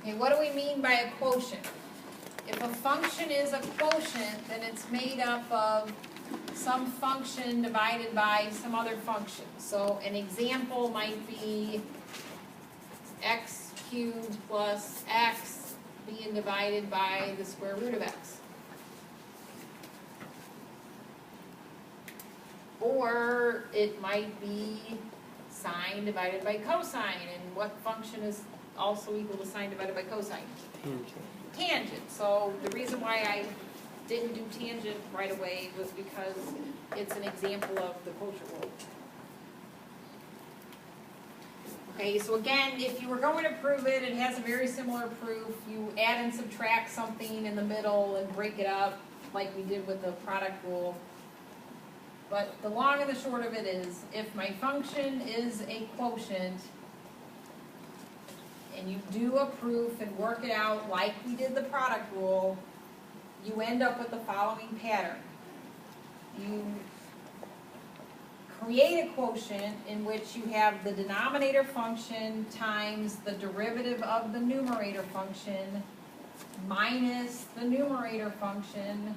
Okay, what do we mean by a quotient? If a function is a quotient, then it's made up of some function divided by some other function. So an example might be x cubed plus x being divided by the square root of x. Or it might be sine divided by cosine, and what function is also equal to sine divided by cosine? Tangent. So the reason why I didn't do tangent right away was because it's an example of the quotient rule. Okay, so again, if you were going to prove it, it has a very similar proof. You add and subtract something in the middle and break it up like we did with the product rule. But the long and the short of it is, if my function is a quotient, and you do a proof and work it out like we did the product rule, you end up with the following pattern. You create a quotient in which you have the denominator function times the derivative of the numerator function minus the numerator function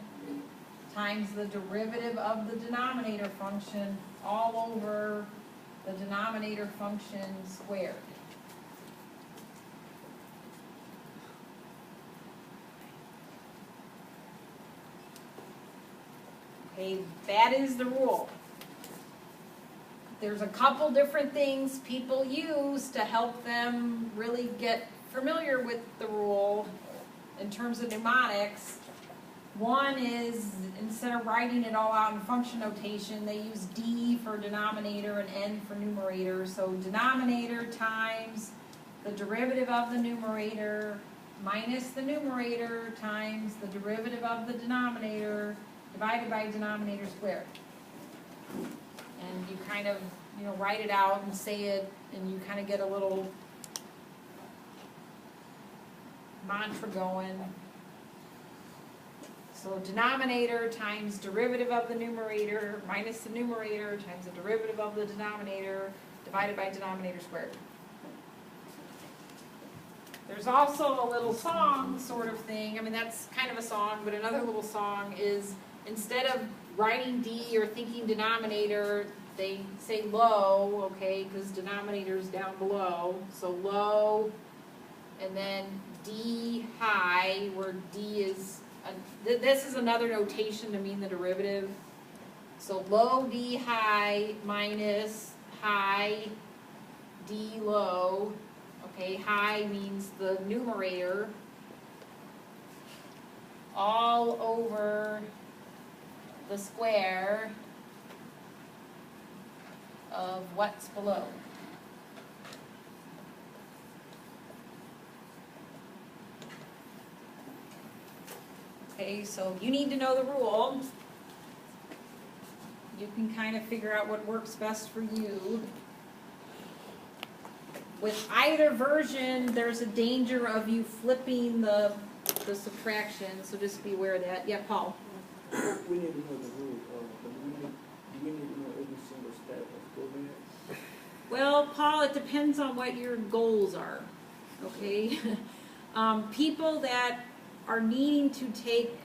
times the derivative of the denominator function all over the denominator function squared. Okay, that is the rule. There's a couple different things people use to help them really get familiar with the rule in terms of mnemonics. One is, instead of writing it all out in function notation, they use D for denominator and N for numerator. So denominator times the derivative of the numerator minus the numerator times the derivative of the denominator divided by denominator squared. And you kind of, write it out and say it, and you kind of get a little mantra going. So denominator times derivative of the numerator minus the numerator times the derivative of the denominator divided by denominator squared. There's also a little song sort of thing. I mean, that's kind of a song, but another little song is, instead of writing D or thinking denominator, they say low, okay, because denominator is down below. So low, and then D high, where D is, this is another notation to mean the derivative. So low D high minus high D low. Okay, high means the numerator, all over the square of what's below. Okay, so you need to know the rule. You can kind of figure out what works best for you. With either version, there's a danger of you flipping the subtraction, so just be aware of that. Yeah, Paul? We need to know the rule, but do we need to know every single step of GoMath? Well, Paul, it depends on what your goals are, okay? People that are needing to take